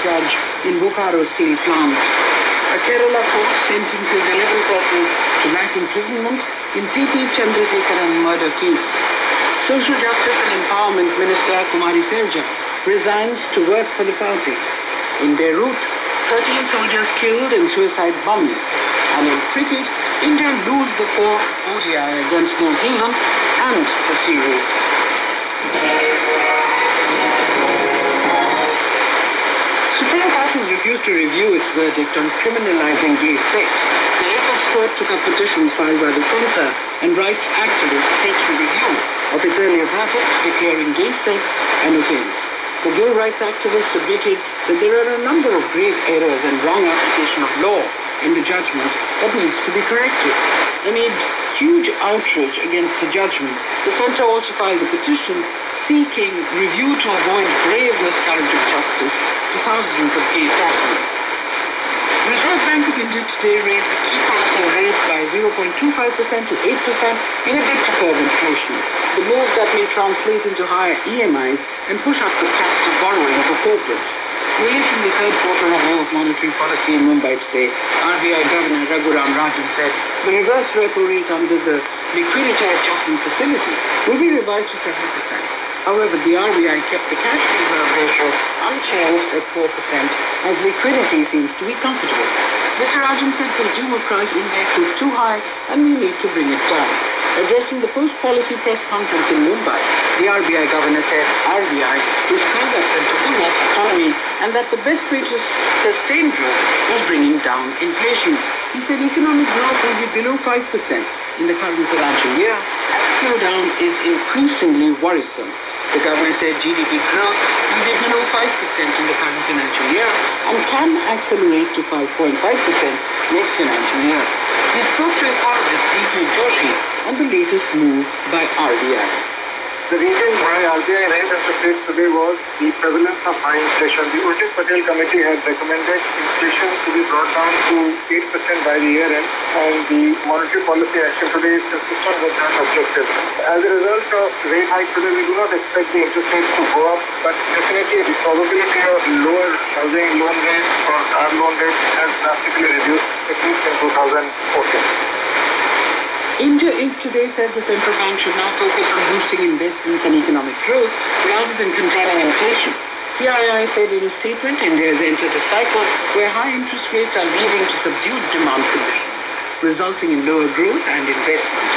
judge in Bokaro Steel Plant. A Kerala court sentences 11 persons to life imprisonment in T.P. Chandrasekharan murder case. Social Justice and Empowerment Minister Kumari Selja resigns to work for the party. In Beirut, 13 soldiers killed in suicide bombing. And in cricket, India lose the fourth ODI against New Zealand and the series. Supreme Court has refused to review its verdict on criminalizing gay sex. The apex court took up petitions filed by the centre and rights activists seeking review of its earlier verdict declaring gay sex an offence. The gay rights activists submitted that there are a number of grave errors and wrong application of law in the judgment that needs to be corrected. Amid huge outrage against the judgment, the centre also filed a petition seeking review to avoid grave miscarriage of justice to thousands of gay persons. The Reserve Bank of India today raised the key policy rate by 0.25% to 8% in a bid to curb inflation. The move that may translate into higher EMIs and push up the cost of borrowing for corporates. Releasing the third quarter review of monetary policy in Mumbai today, RBI Governor Raghuram Rajan said the reverse repo rate under the liquidity adjustment facility will be revised to 7%. However, the RBI kept the cash reserve ratio unchanged at 4% as liquidity seems to be comfortable. Mr. Rajan said consumer price index is too high and we need to bring it down. Addressing the post-policy press conference in Mumbai, the RBI governor said RBI is cognizant of the net economy and that the best way to sustain growth is bringing down inflation. He said economic growth will be below 5% in the current financial year and the slowdown is increasingly worrisome. The governor said GDP growth will be below 5% in the current financial year and can accelerate to 5.5% next financial year. He spoke to economist D.K. Joshi on the latest move by RBI. The reason why RBI raised interest rates today was the prevalence of high inflation. The Urjit Patel Committee had recommended inflation to be brought down to 8% by the year end, and the monetary policy action today is consistent with that objective. As a result of rate hike today, we do not expect the interest rates to go up, but definitely the probability of lower housing loan rates or car loan rates has drastically reduced, at least in 2014. India Inc. today said the central bank should now focus on boosting investments and economic growth rather than containing inflation. CII said in a statement India has entered a cycle where high interest rates are leading to subdued demand conditions, resulting in lower growth and investment.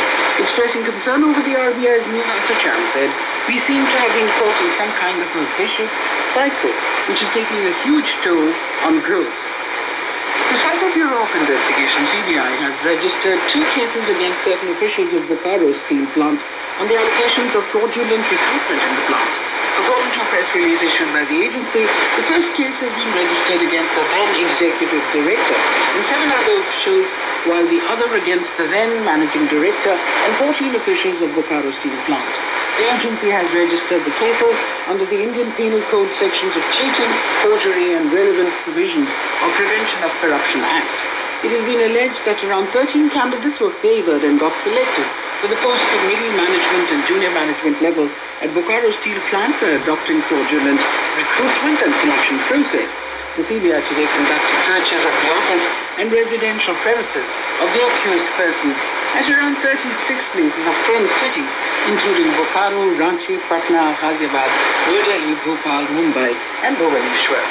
Expressing concern over the RBI's move, Sacham said, we seem to have been caught in some kind of a vicious cycle, which is taking a huge toll on growth. The Cyber Bureau of Investigation, CBI, has registered 2 cases against certain officials of Bokaro Steel Plant on the allegations of fraudulent recruitment in the plant. According to a press release issued by the agency, the first case has been registered against the then executive director and 7 other officials, while the other against the then managing director and 14 officials of Bokaro Steel Plant. The agency has registered the cases under the Indian Penal Code sections of cheating, forgery and relevant provisions of Prevention of Corruption Act. It has been alleged that around 13 candidates were favoured and got selected for the posts of middle management and junior management level at Bokaro Steel Plant by adopting fraudulent recruitment and selection process. The CBI today conducted searches of the open and residential premises of the accused persons at around 36 places of 10 cities, including Bokaro, Ranchi, Patna, Ghaziabad, New Delhi, Bhopal, Mumbai, and Bhubaneswar.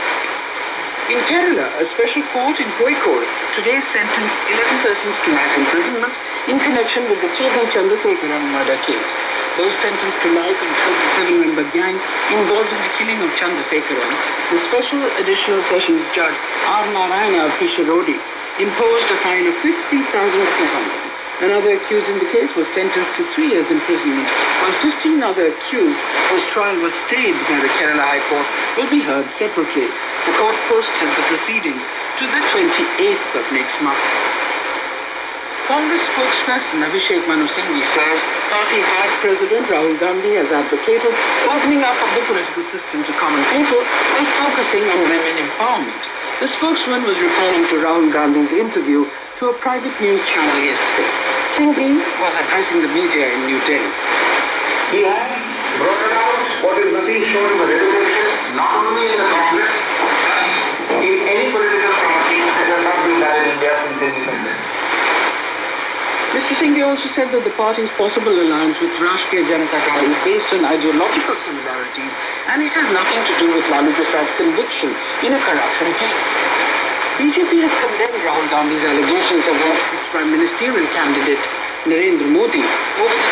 In Kerala, a special court in Kozhikode today sentenced 11 persons to life imprisonment in connection with the T.P. Chandrasekharan murder case. Those sentenced to life include the 7-member gang involved in the killing of Chandrasekharan. The Special Additional Sessions Judge R. Narayana Pisharodi imposed a fine of 50,000 rupees on them. Another accused in the case was sentenced to 3 years imprisonment, while 15 other accused, whose trial was stayed by the Kerala High Court, will be heard separately. The court posted the proceedings to the 28th of next month. Congress spokesperson Abhishek Manu Singhvi says party Vice President Rahul Gandhi has advocated opening up of the political system to common people by focusing on women empowerment. The spokesman was referring to Rahul Gandhi's interview to a private news channel yesterday. Singhvi was addressing the media in New Delhi. He has brought out what is nothing short of a revolution, not only in the Congress, but India also said that the party's possible alliance with Rashtriya Janata Dal is based on ideological similarities and it has nothing to do with Lalu Prasad's conviction in a corruption case. BJP has condemned Rahul Gandhi's allegations against its prime ministerial candidate Narendra Modi over the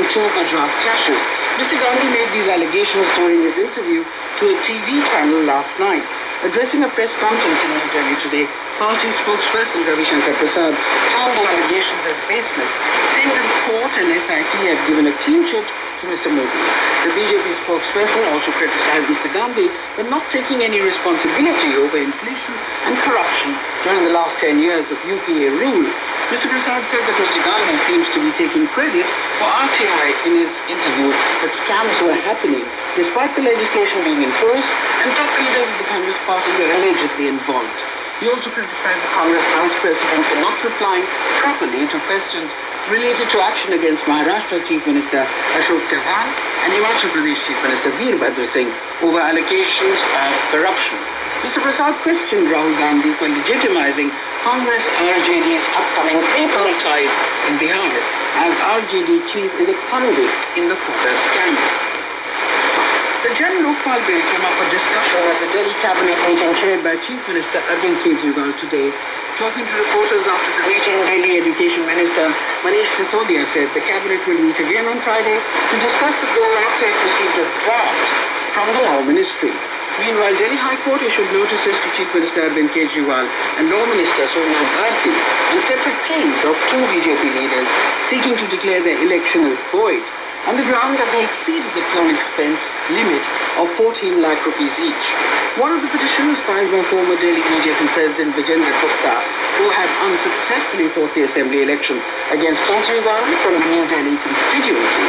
2002 Gujarat clashes. Mr. Gandhi made these allegations during his interview to a TV channel last night. Addressing a press conference in New Delhi today, party spokesperson Ravi Shankar Prasad termed the allegations as baseless, saying that the court and SIT have given a clean chit to Mr. Modi. The BJP spokesperson also criticized Mr. Gandhi for not taking any responsibility over inflation and corruption during the last 10 years of UPA rule. Mr. Prasad said that Mr. Gandhi seems to be taking credit for RTI in his interview that scams were happening despite the legislation being enforced and top leaders of the Congress party were allegedly involved. He also criticized the Congress Vice President for not replying properly to questions related to action against Maharashtra Chief Minister Ashok Chavan and Himachal Pradesh Chief Minister Veerbhadra Singh over allegations of corruption. Mr. Prasad questioned Rahul Gandhi for legitimizing Congress RJD's upcoming papal ties in Bihar, as RJD chief is a convict in the Koda scandal. The Jan Lokpal bill came up for discussion at the Delhi cabinet meeting chaired by Chief Minister Arvind Kejriwal today. Talking to reporters after the meeting, Delhi Education Minister Manish Sisodia said the cabinet will meet again on Friday to discuss the bill after it received a draft from the Law Ministry. Meanwhile, Delhi High Court issued notices to Chief Minister Arvind Kejriwal and Law Minister Sonia Bharti on separate claims of two BJP leaders seeking to declare their election as void on the ground that they exceeded the toll expense limit of 14 lakh rupees each. One of the petitions filed by former Delhi BJP President Vijender Gupta, who had unsuccessfully fought the assembly election against Kejriwal from the New Delhi constituency.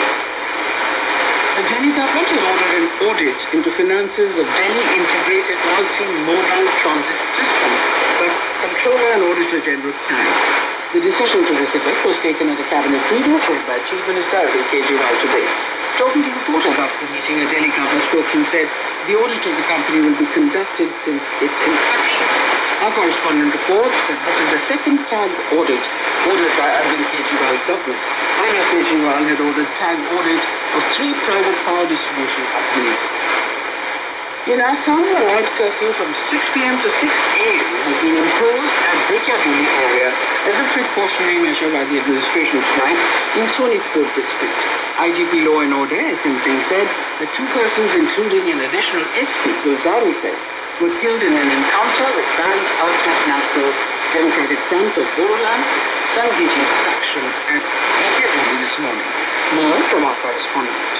The Delhi government has ordered an audit into finances of Delhi Integrated Multi-Modal Transit System by Controller and Auditor General Plan. The decision to this effect was taken at a cabinet meeting chaired by Chief Minister Arvind Kejriwal today. Talking to reporters after the meeting, a Delhi government spokesman said the audit of the company will be conducted since its inception. Our correspondent reports that this is the second tag audit ordered by Arvind Kejriwal's government. Earlier, Kejriwal had ordered tag audit of 3 private power distribution companies. In Assam, a night curfew from 6 p.m. to 6 a.m. has been imposed at Bekyaduli area as a precautionary measure by the administration tonight in Sonitpur district. IGP Law and Order, S.M. Singh, said that 2 persons, including an additional SP, Gulzaru said, were killed in an encounter with banned Outlet National Democratic Front of Bodoland, Sangiji faction at Bekyaduli this morning. More from our correspondent.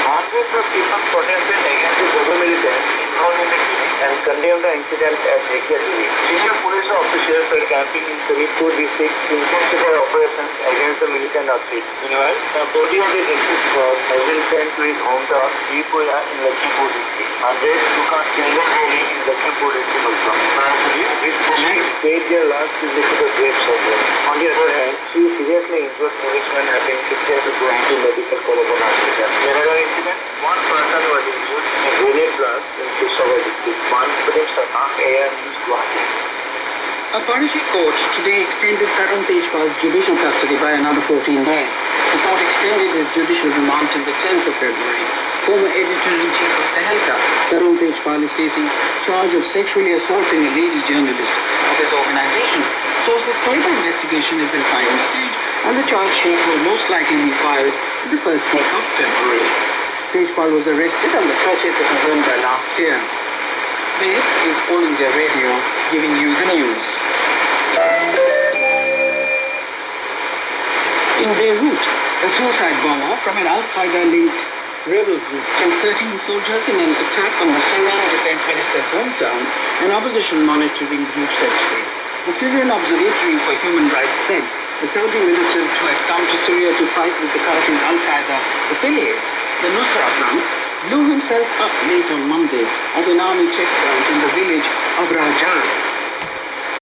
Hundreds of people protested against the Bodo militants involved in the killing and condemned the incident at Bekyaduli. Senior police officials were camping in Sonitpur district to intensify operations against the militant outfit. Meanwhile, the body of the deceased was has been sent to his hometown, Deepuya in Lakhimpur district. Hundreds took a single rally in Lakhimpur district also. This police paid their last visit to the graves of them. On the other hand, 3 seriously injured policemen have been shifted to Guwahati Medical College and Hospital. In another incident, 1 person was injured in a grenade blast in Peshawar district. One Pradip Sarma, AR News, Guwahati. A Panaji court today extended Tarun Tejpal's judicial custody by another 14 days. The court extended his judicial remand till the 10th of February. Former editor-in-chief of Tehelka, Tarun Tejpal is facing charge of sexually assaulting a lady journalist of his organization. Sources say the investigation is in final stage and the charge sheet will most likely be filed in the first week of February. Tejpal was arrested on the 30th of November last year. This is All India Radio, giving you the news. In Beirut, a suicide bomber from an Al-Qaeda-linked rebel group killed 13 soldiers in an attack on the Syrian defense minister's hometown, an opposition monitoring group said today. The Syrian Observatory for Human Rights said the Saudi militant who had come to Syria to fight with the country's Al-Qaeda affiliate, the Nusra Front, blew himself up late on Monday at an army checkpoint in the village of Rajan.